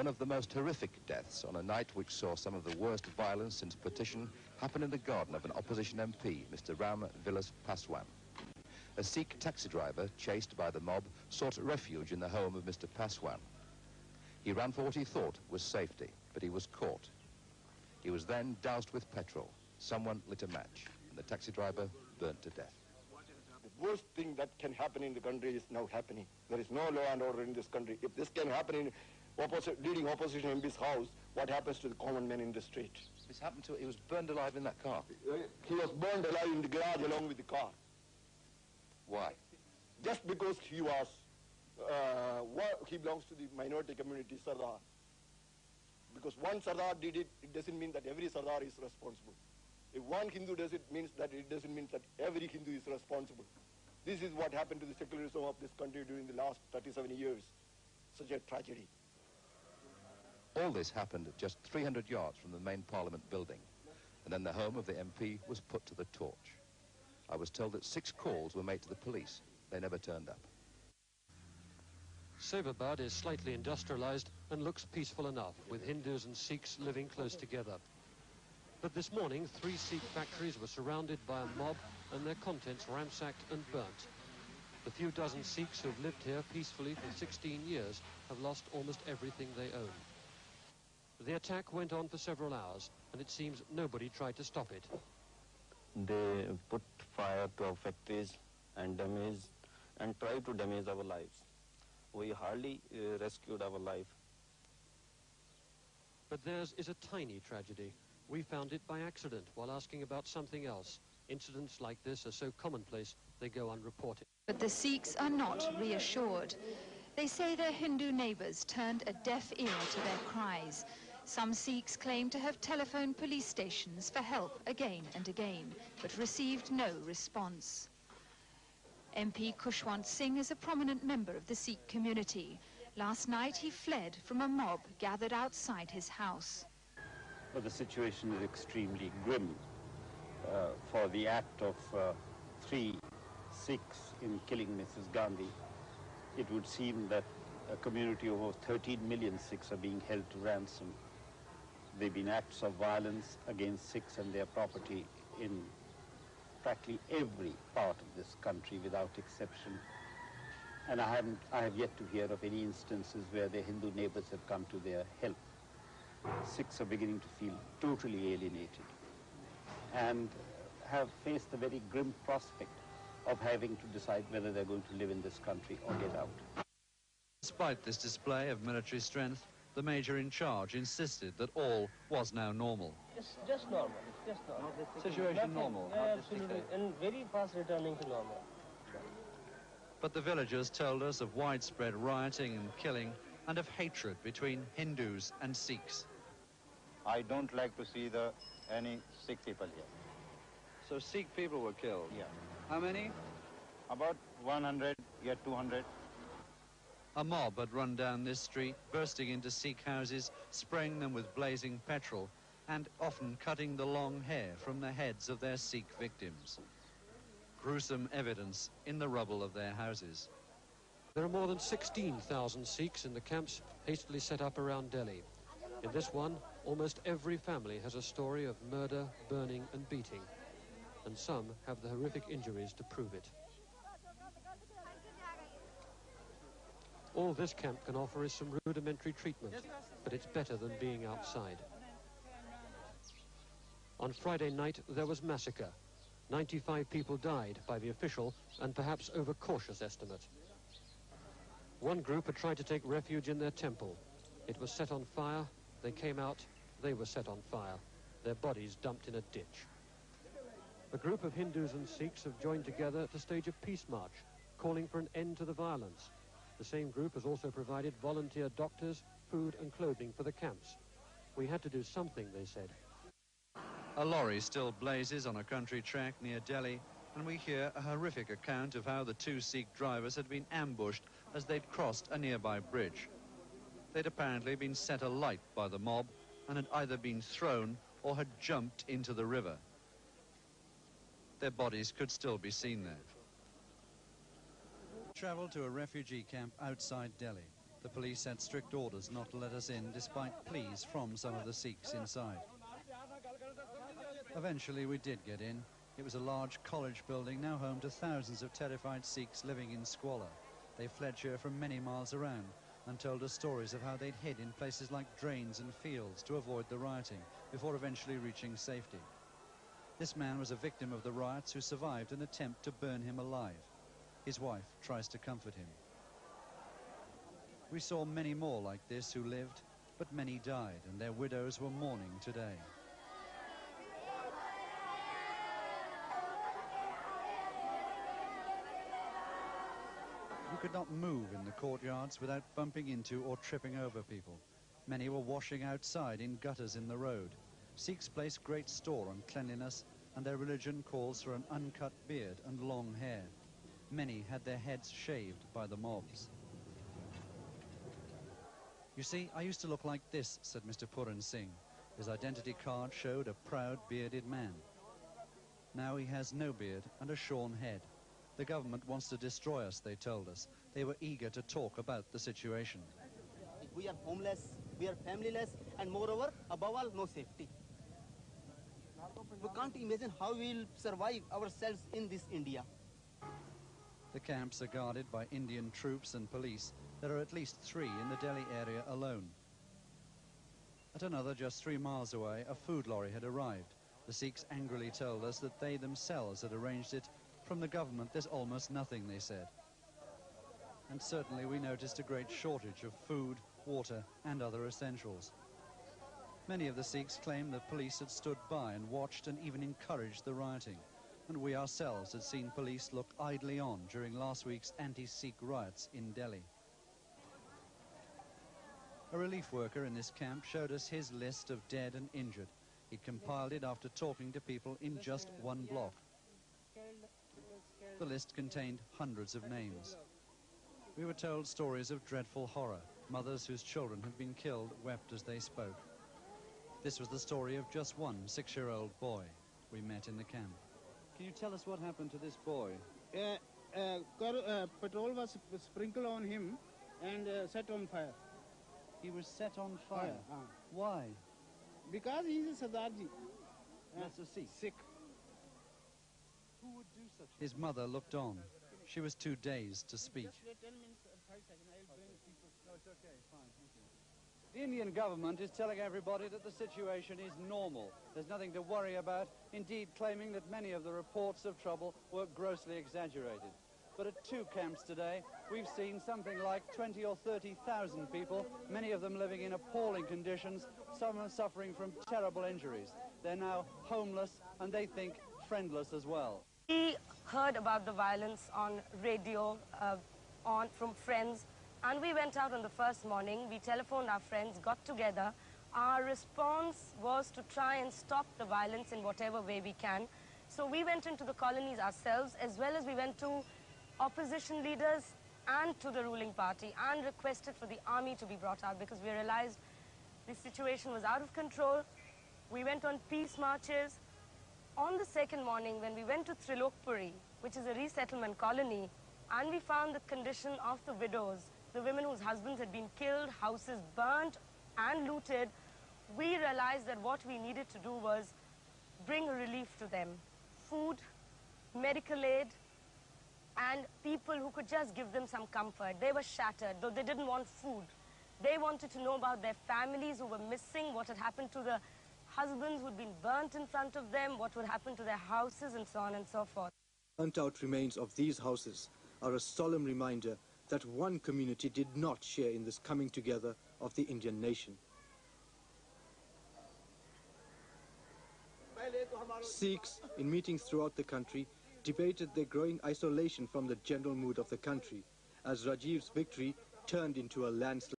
One of the most horrific deaths on a night which saw some of the worst violence since partition happened in the garden of an opposition MP, Mr. Ram Vilas Paswan. A Sikh taxi driver, chased by the mob, sought refuge in the home of Mr. Paswan. He ran for what he thought was safety, but he was caught. He was then doused with petrol. Someone lit a match, and the taxi driver burnt to death. The worst thing that can happen in the country is now happening. There is no law and order in this country. If this can happen in leading opposition MP's house, what happens to the common man in the street? This happened to, he was burned alive in that car. He was burned alive in the garage along with the car. Why? Just because he was, he belongs to the minority community, Sardar. Because one Sardar did it, it doesn't mean that every Sardar is responsible. If one Hindu does it, it doesn't mean that every Hindu is responsible. This is what happened to the secularism of this country during the last 37 years. Such a tragedy. All this happened just 300 yards from the main Parliament building, and then the home of the MP was put to the torch. I was told that 6 calls were made to the police. They never turned up. Sababad is slightly industrialized and looks peaceful enough, with Hindus and Sikhs living close together. But this morning, 3 Sikh factories were surrounded by a mob and their contents ransacked and burnt. The few dozen Sikhs who've lived here peacefully for 16 years have lost almost everything they own. The attack went on for several hours, and it seems nobody tried to stop it. They put fire to our factories and tried to damage our lives. We hardly rescued our life. But theirs is a tiny tragedy. We found it by accident while asking about something else. Incidents like this are so commonplace, they go unreported. But the Sikhs are not reassured. They say their Hindu neighbours turned a deaf ear to their cries. Some Sikhs claim to have telephoned police stations for help again and again, but received no response. MP Khushwant Singh is a prominent member of the Sikh community. Last night he fled from a mob gathered outside his house. But the situation is extremely grim. For the act of 3 Sikhs in killing Mrs. Gandhi, it would seem that a community of over 13 million Sikhs are being held to ransom. There have been acts of violence against Sikhs and their property in practically every part of this country without exception. And I have yet to hear of any instances where their Hindu neighbors have come to their help. Sikhs are beginning to feel totally alienated and have faced the very grim prospect of having to decide whether they're going to live in this country or get out. Despite this display of military strength, the major in charge insisted that all was now normal. It's just normal, it's just normal. Situation normal? Yeah, absolutely, and very fast returning to normal. But the villagers told us of widespread rioting and killing and of hatred between Hindus and Sikhs. I don't like to see any Sikh people here. So Sikh people were killed? Yeah. How many? About 100, yeah, 200. A mob had run down this street, bursting into Sikh houses, spraying them with blazing petrol, and often cutting the long hair from the heads of their Sikh victims. Gruesome evidence in the rubble of their houses. There are more than 16,000 Sikhs in the camps hastily set up around Delhi. In this one, almost every family has a story of murder, burning and beating. And some have the horrific injuries to prove it. All this camp can offer is some rudimentary treatment, but it's better than being outside. On Friday night, there was massacre. 95 people died by the official and perhaps overcautious estimate. One group had tried to take refuge in their temple. It was set on fire, they came out, they were set on fire, their bodies dumped in a ditch. A group of Hindus and Sikhs have joined together to stage a peace march, calling for an end to the violence. The same group has also provided volunteer doctors, food and clothing for the camps. We had to do something, they said. A lorry still blazes on a country track near Delhi, and we hear a horrific account of how the 2 Sikh drivers had been ambushed as they'd crossed a nearby bridge. They'd apparently been set alight by the mob and had either been thrown or had jumped into the river. Their bodies could still be seen there. Travelled to a refugee camp outside Delhi. The police had strict orders not to let us in, despite pleas from some of the Sikhs inside. Eventually we did get in. It was a large college building, now home to thousands of terrified Sikhs living in squalor. They fled here from many miles around and told us stories of how they'd hid in places like drains and fields to avoid the rioting, before eventually reaching safety. This man was a victim of the riots who survived an attempt to burn him alive. His wife tries to comfort him. We saw many more like this who lived, but many died, and their widows were mourning today. You could not move in the courtyards without bumping into or tripping over people. Many were washing outside in gutters in the road. Sikhs place great store on cleanliness, and their religion calls for an uncut beard and long hair. Many had their heads shaved by the mobs. "You see, I used to look like this," said Mr. Puran Singh. His identity card showed a proud, bearded man. Now he has no beard and a shorn head. The government wants to destroy us, they told us. They were eager to talk about the situation. We are homeless, we are familyless, and moreover, above all, no safety. We can't imagine how we'll survive ourselves in this India. The camps are guarded by Indian troops and police. There are at least 3 in the Delhi area alone. At another, just 3 miles away, a food lorry had arrived. The Sikhs angrily told us that they themselves had arranged it. From the government, there's almost nothing, they said. And certainly we noticed a great shortage of food, water, and other essentials. Many of the Sikhs claimed the police had stood by and watched and even encouraged the rioting. And we ourselves had seen police look idly on during last week's anti-Sikh riots in Delhi. A relief worker in this camp showed us his list of dead and injured. He'd compiled it after talking to people in just one block. The list contained hundreds of names. We were told stories of dreadful horror. Mothers whose children had been killed wept as they spoke. This was the story of just one 6-year-old boy we met in the camp. Can you tell us what happened to this boy? Petrol was sprinkled on him and set on fire. He was set on fire? Why? Because he is a Sardarji. That's a Sikh. Sikh. Who would do such? His mother looked on. She was too dazed to speak. Just wait 10 minutes, 5 seconds. I'll bring people. No, it's okay, fine, thank you. The Indian government is telling everybody that the situation is normal. There's nothing to worry about, indeed claiming that many of the reports of trouble were grossly exaggerated. But at 2 camps today, we've seen something like 20 or 30,000 people, many of them living in appalling conditions, some are suffering from terrible injuries. They're now homeless and they think friendless as well. We heard about the violence on radio, from friends, and we went out on the first morning. We telephoned our friends, got together. Our response was to try and stop the violence in whatever way we can. So we went into the colonies ourselves, as well as we went to opposition leaders and to the ruling party and requested for the army to be brought out because we realized the situation was out of control. We went on peace marches. On the second morning, when we went to Trilokpuri, which is a resettlement colony, and we found the condition of the widows, the women whose husbands had been killed, houses burnt and looted, we realized that what we needed to do was bring relief to them. Food, medical aid, and people who could just give them some comfort. They were shattered, though they didn't want food. They wanted to know about their families who were missing, what had happened to the husbands who'd been burnt in front of them, what would happen to their houses, and so on and so forth. Burnt-out remains of these houses are a solemn reminder that one community did not share in this coming together of the Indian nation. Sikhs, in meetings throughout the country, debated their growing isolation from the general mood of the country, as Rajiv's victory turned into a landslide.